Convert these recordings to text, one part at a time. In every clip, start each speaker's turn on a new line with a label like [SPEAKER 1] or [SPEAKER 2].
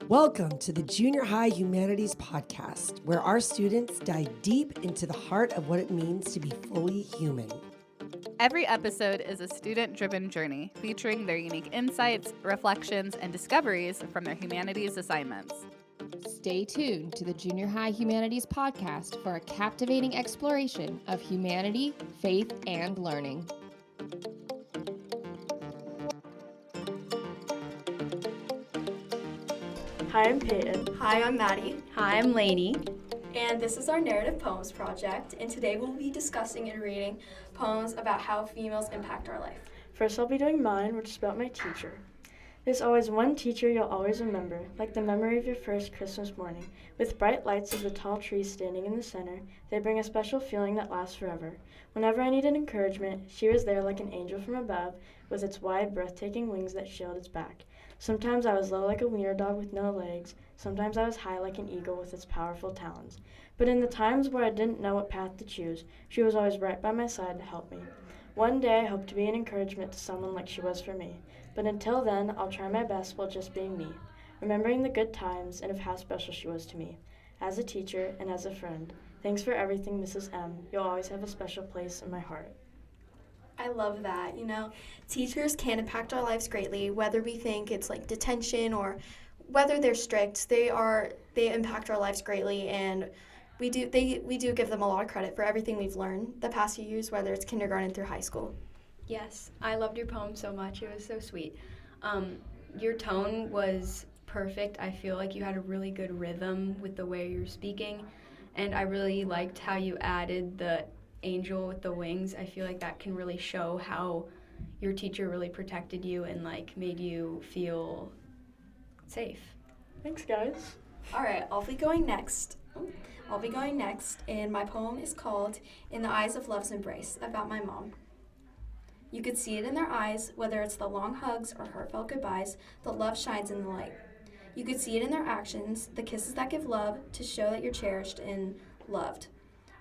[SPEAKER 1] Welcome to the Junior High Humanities Podcast, where our students dive deep into the heart of what it means to be fully human.
[SPEAKER 2] Every episode is a student-driven journey featuring their unique insights, reflections, and discoveries from their humanities assignments.
[SPEAKER 3] Stay tuned to the Junior High Humanities Podcast for a captivating exploration of humanity, faith, and learning.
[SPEAKER 4] Hi, I'm Payton.
[SPEAKER 5] Hi, I'm Maddie.
[SPEAKER 6] Hi, I'm Lainey.
[SPEAKER 5] And this is our narrative poems project, and today we'll be discussing and reading poems about how females impact our life.
[SPEAKER 4] First, I'll be doing mine, which is about my teacher. There's always one teacher you'll always remember, like the memory of your first Christmas morning. With bright lights of the tall trees standing in the center, they bring a special feeling that lasts forever. Whenever I needed encouragement, she was there like an angel from above, with its wide, breathtaking wings that shield its back. Sometimes I was low like a wiener dog with no legs. Sometimes I was high like an eagle with its powerful talons. But in the times where I didn't know what path to choose, she was always right by my side to help me. One day I hope to be an encouragement to someone like she was for me. But until then, I'll try my best while just being me, remembering the good times and of how special she was to me. As a teacher and as a friend, thanks for everything, Mrs. M. You'll always have a special place in my heart.
[SPEAKER 5] I love that. Teachers can impact our lives greatly, whether we think it's like detention or whether they're strict. They impact our lives greatly, and we do give them a lot of credit for everything we've learned the past few years, whether it's kindergarten through high school.
[SPEAKER 6] Yes, I loved your poem so much. It was so sweet. Your tone was perfect. I feel like you had a really good rhythm with the way you were speaking, and I really liked how you added the angel with the wings. I feel like that can really show how your teacher really protected you and made you feel safe.
[SPEAKER 4] Thanks, guys.
[SPEAKER 5] All right, I'll be going next, and my poem is called In the Eyes of Love's Embrace, about my mom. You could see it in their eyes, whether it's the long hugs or heartfelt goodbyes, the love shines in the light. You could see it in their actions, the kisses that give love to show that you're cherished and loved.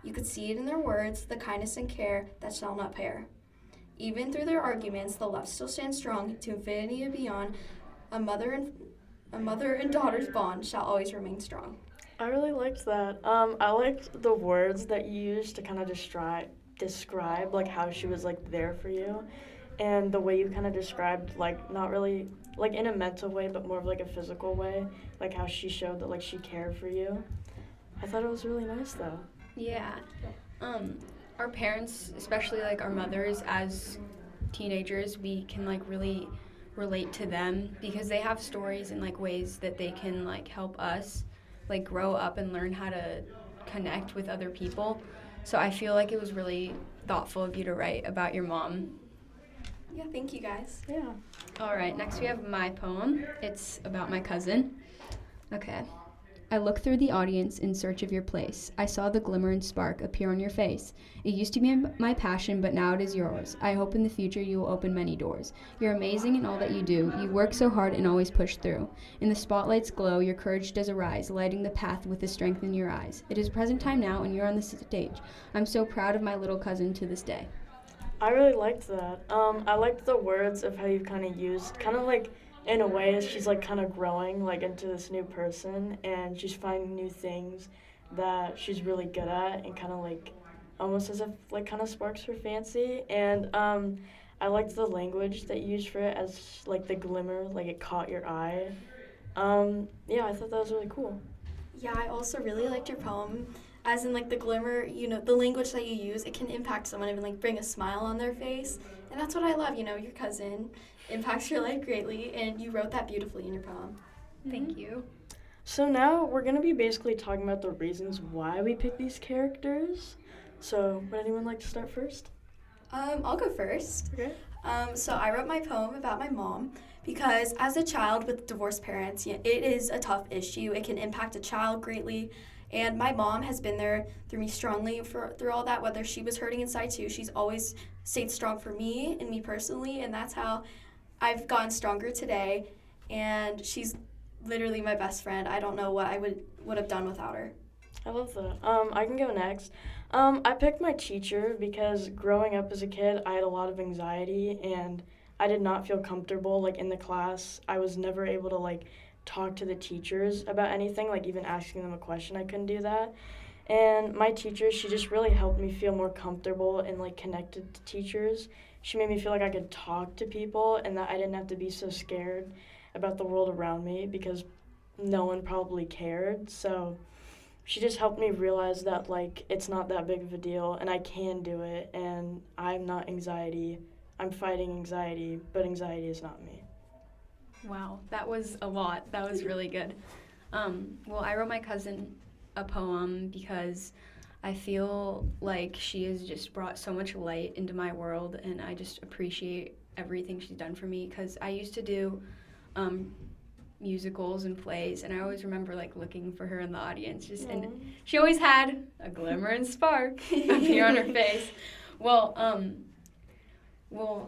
[SPEAKER 5] You could see it in their words, the kindness and care that shall not pair. Even through their arguments, the love still stands strong to infinity and beyond. A mother and daughter's bond shall always remain strong.
[SPEAKER 4] I really liked that. I liked the words that you used to kind of describe how she was there for you, and the way you kind of described not really in a mental way but more of a physical way, how she showed that she cared for you. I thought it was really nice though.
[SPEAKER 6] Yeah. Our parents, especially our mothers, as teenagers, we can really relate to them because they have stories and ways that they can help us grow up and learn how to connect with other people. So I feel like it was really thoughtful of you to write about your mom.
[SPEAKER 5] Yeah, thank you guys.
[SPEAKER 4] Yeah.
[SPEAKER 6] All right, next we have my poem. It's about my cousin. Okay. I looked through the audience in search of your place. I saw the glimmer and spark appear on your face. It used to be my passion, but now it is yours. I hope in the future you will open many doors. You're amazing in all that you do. You work so hard and always push through. In the spotlight's glow, your courage does arise, lighting the path with the strength in your eyes. It is present time now, and you're on the stage. I'm so proud of my little cousin to this day.
[SPEAKER 4] I really liked that. I liked the words of how you kind of used, in a way, she's kind of growing into this new person, and she's finding new things that she's really good at, and kind of almost as if kind of sparks her fancy. And I liked the language that you used for it as the glimmer, it caught your eye. Yeah, I thought that was really cool.
[SPEAKER 5] Yeah, I also really liked your poem. As in the glimmer, the language that you use, it can impact someone and bring a smile on their face. And that's what I love, your cousin impacts your life greatly, and you wrote that beautifully in your poem.
[SPEAKER 6] Thank you.
[SPEAKER 4] So now we're going to be basically talking about the reasons why we pick these characters. So would anyone like to start first?
[SPEAKER 5] I'll go first.
[SPEAKER 4] Okay.
[SPEAKER 5] So I wrote my poem about my mom because as a child with divorced parents, it is a tough issue. It can impact a child greatly. And my mom has been there through me strongly through all that, whether she was hurting inside too. She's always stayed strong for me and me personally, and that's how I've gotten stronger today. And she's literally my best friend. I don't know what I would have done without her.
[SPEAKER 4] I love that. I can go next. I picked my teacher because growing up as a kid, I had a lot of anxiety, and I did not feel comfortable, like, in the class. I was never able to, like, talk to the teachers about anything, like, even asking them a question, I couldn't do that. And my teacher, she just really helped me feel more comfortable and, like, connected to teachers. She made me feel like I could talk to people and that I didn't have to be so scared about the world around me because no one probably cared. So she just helped me realize that, like, it's not that big of a deal and I can do it, and I'm not anxiety. I'm fighting anxiety, but anxiety is not me.
[SPEAKER 6] Wow, that was a lot. That was really good. Well, I wrote my cousin a poem because I feel like she has just brought so much light into my world, and I just appreciate everything she's done for me, because I used to do musicals and plays, and I always remember, like, looking for her in the audience, and she always had a glimmer and spark appear on her face.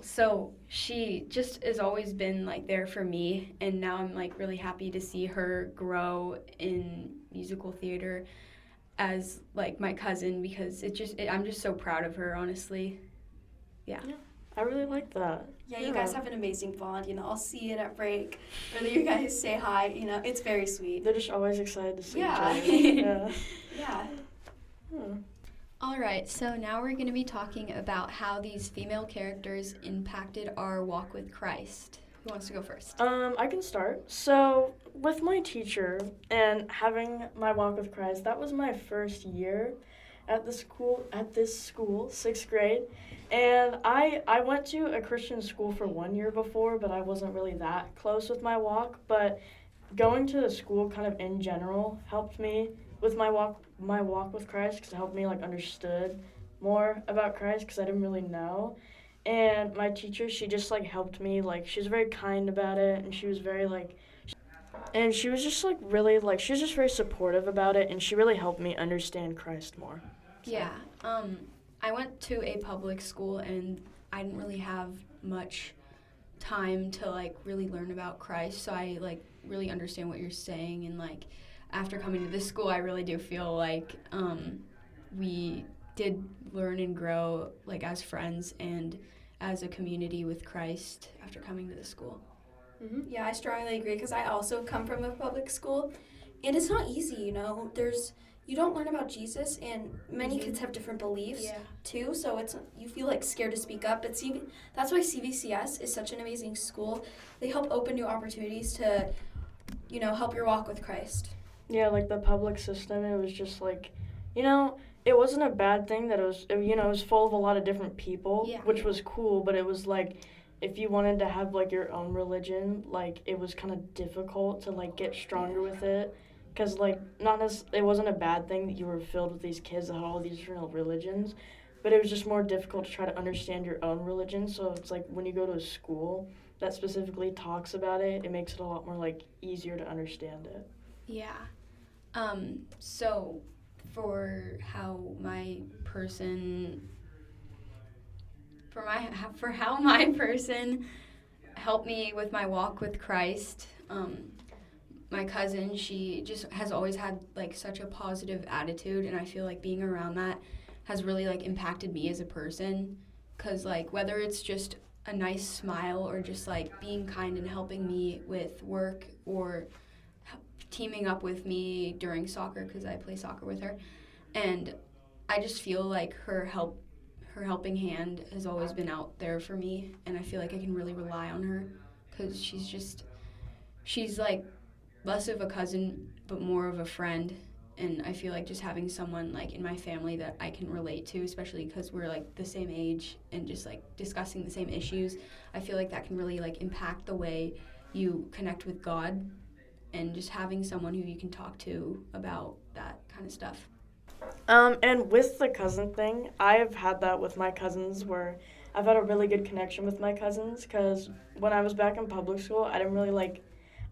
[SPEAKER 6] So she just has always been, like, there for me, and now I'm, like, really happy to see her grow in musical theater as, like, my cousin, because I'm just so proud of her, honestly. Yeah.
[SPEAKER 4] I really like that.
[SPEAKER 5] Yeah, you guys have an amazing bond. I'll see it at break. Whether you guys say hi, it's very sweet.
[SPEAKER 4] They're just always excited to see each
[SPEAKER 5] Yeah.
[SPEAKER 4] other.
[SPEAKER 5] Yeah.
[SPEAKER 6] All right, so now we're going to be talking about how these female characters impacted our walk with Christ. Who wants to go first?
[SPEAKER 4] I can start. So, with my teacher and having my walk with Christ, that was my first year at this school, 6th grade. And I went to a Christian school for 1 year before, but I wasn't really that close with my walk. But going to the school kind of in general helped me with my walk with Christ, because it helped me, like, understood more about Christ, because I didn't really know. And my teacher, she just, like, helped me, like, she was very kind about it, and she was very, like, and she was just, like, really, like, she was just very supportive about it, and she really helped me understand Christ more. So.
[SPEAKER 6] Yeah, I went to a public school, and I didn't really have much time to, like, really learn about Christ, so I, like, really understand what you're saying, and, like, after coming to this school, I really do feel like we did learn and grow, like, as friends and as a community with Christ after coming to the school.
[SPEAKER 5] Mm-hmm. Yeah, I strongly agree, because I also come from a public school, and it's not easy, you don't learn about Jesus, and many kids have different beliefs too, so you feel, like, scared to speak up. But that's why CVCS is such an amazing school. They help open new opportunities to, help your walk with Christ.
[SPEAKER 4] Yeah, like, the public system, it was just, like, it wasn't a bad thing that it was full of a lot of different people, which was cool, but it was, like, if you wanted to have, like, your own religion, like, it was kind of difficult to, like, get stronger with it, because, like, it wasn't a bad thing that you were filled with these kids that had all these different religions, but it was just more difficult to try to understand your own religion. So it's like when you go to a school that specifically talks about it, it makes it a lot more, like, easier to understand it.
[SPEAKER 6] Yeah. So for how my person helped me with my walk with Christ, my cousin, she just has always had, like, such a positive attitude, and I feel like being around that has really, like, impacted me as a person, because, like, whether it's just a nice smile or just, like, being kind and helping me with work or teaming up with me during soccer, because I play soccer with her, and I just feel like her helping hand has always been out there for me, and I feel like I can really rely on her, because she's like less of a cousin but more of a friend, and I feel like just having someone, like, in my family that I can relate to, especially because we're, like, the same age and just, like, discussing the same issues, I feel like that can really, like, impact the way you connect with God, and just having someone who you can talk to about that kind of stuff.
[SPEAKER 4] And with the cousin thing, I've had that with my cousins, where I've had a really good connection with my cousins, because when I was back in public school, I didn't really,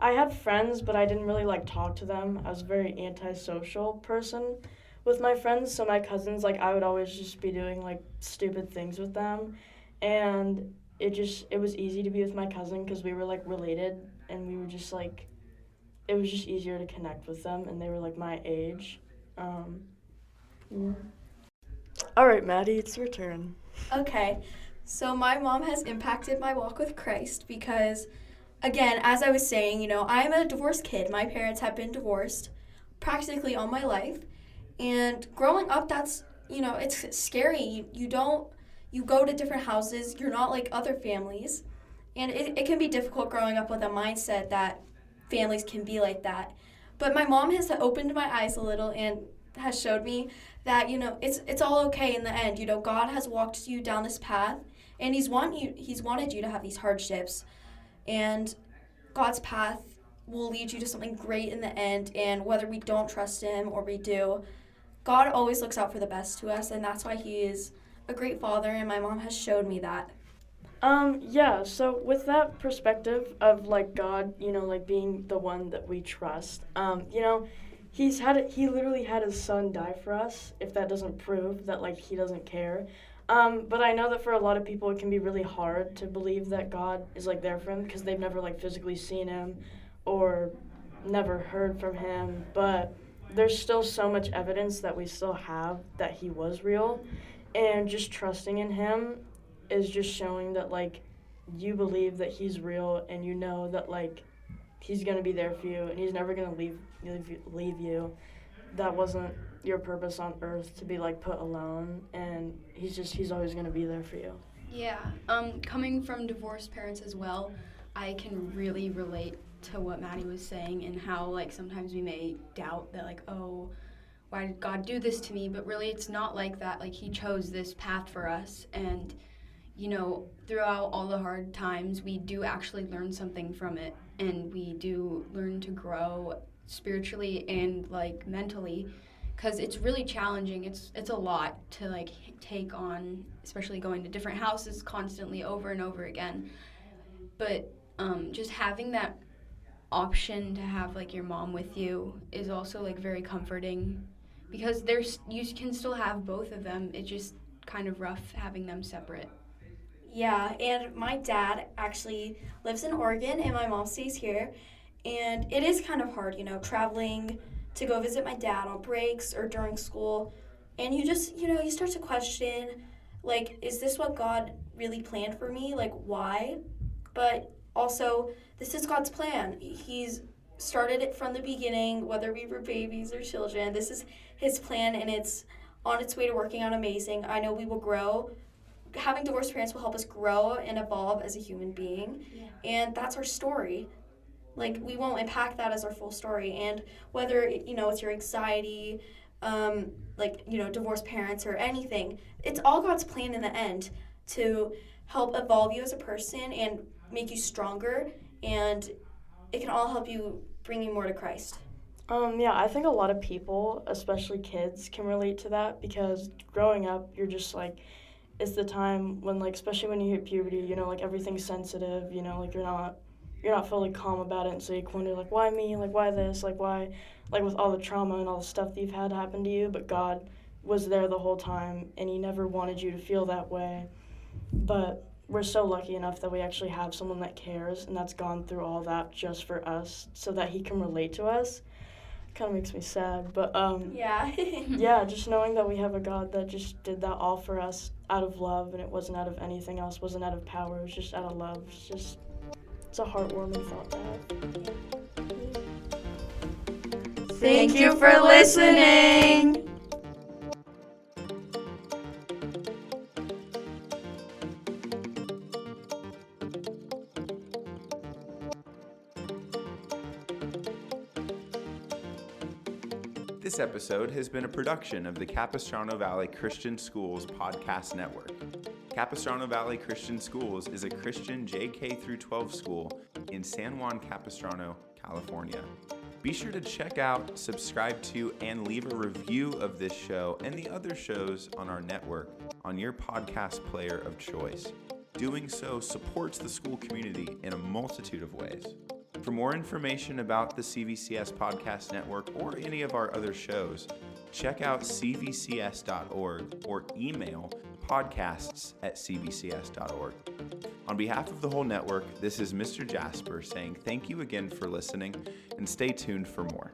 [SPEAKER 4] I had friends, but I didn't really, talk to them. I was a very antisocial person with my friends, so my cousins, I would always just be doing, stupid things with them, and it was easy to be with my cousin, because we were, related, and we were just, it was just easier to connect with them, and they were, my age. Yeah. All right, Maddie, it's your turn.
[SPEAKER 5] Okay. So my mom has impacted my walk with Christ because, again, as I was saying, I'm a divorced kid. My parents have been divorced practically all my life. And growing up, that's, it's scary. You go to different houses. You're not like other families. And it can be difficult growing up with a mindset that families can be like that. But my mom has opened my eyes a little and has showed me that, it's all okay in the end. God has walked you down this path, and He's wanted you to have these hardships. And God's path will lead you to something great in the end. And whether we don't trust Him or we do, God always looks out for the best to us, and that's why He is a great Father, and my mom has showed me that.
[SPEAKER 4] Yeah, so with that perspective of, God, being the one that we trust, he literally had His Son die for us, if that doesn't prove that, He doesn't care. But I know that for a lot of people it can be really hard to believe that God is, there for them because they've never, physically seen Him or never heard from Him. But there's still so much evidence that we still have that He was real, and just trusting in Him is just showing that, you believe that He's real, and you know that, He's going to be there for you, and He's never going to leave you. That wasn't your purpose on earth, to be, put alone, and He's always going to be there for you.
[SPEAKER 6] Yeah, coming from divorced parents as well, I can really relate to what Maddie was saying and how, sometimes we may doubt that, oh, why did God do this to me? But really it's not like that. He chose this path for us, and throughout all the hard times, we do actually learn something from it, and we do learn to grow spiritually and mentally, because it's really challenging. It's a lot to take on, especially going to different houses constantly over and over again. But just having that option to have your mom with you is also very comforting, because you can still have both of them. It's just kind of rough having them separate.
[SPEAKER 5] Yeah, and my dad actually lives in Oregon, and my mom stays here. And it is kind of hard, traveling to go visit my dad on breaks or during school. And you just, you start to question, is this what God really planned for me? Why? But also, this is God's plan. He's started it from the beginning, whether we were babies or children. This is His plan, and it's on its way to working out amazing. I know we will grow. Having divorced parents will help us grow and evolve as a human being, and that's our story. We won't unpack that as our full story, and whether, it's your anxiety, divorced parents or anything, it's all God's plan in the end to help evolve you as a person and make you stronger, and it can all help you bring you more to Christ.
[SPEAKER 4] Yeah, I think a lot of people, especially kids, can relate to that, because growing up, you're just it's the time when, especially when you hit puberty, everything's sensitive, you're not fully calm about it, and so you wonder, why me, why this, why, with all the trauma and all the stuff that you've had happen to you, but God was there the whole time, and He never wanted you to feel that way. But we're so lucky enough that we actually have someone that cares, and that's gone through all that just for us, so that He can relate to us. Kind of makes me sad, but yeah, just knowing that we have a God that just did that all for us out of love, and it wasn't out of anything else, wasn't out of power, it was just out of love. It's a heartwarming thought to have.
[SPEAKER 5] Thank you for listening.
[SPEAKER 7] This episode has been a production of the Capistrano Valley Christian Schools Podcast Network. Capistrano Valley Christian Schools is a Christian JK-12 school in San Juan Capistrano, California. Be sure to check out, subscribe to, and leave a review of this show and the other shows on our network on your podcast player of choice. Doing so supports the school community in a multitude of ways. For more information about the CVCS Podcast Network or any of our other shows, check out cvcs.org or email podcasts@cvcs.org. On behalf of the whole network, this is Mr. Jasper saying thank you again for listening, and stay tuned for more.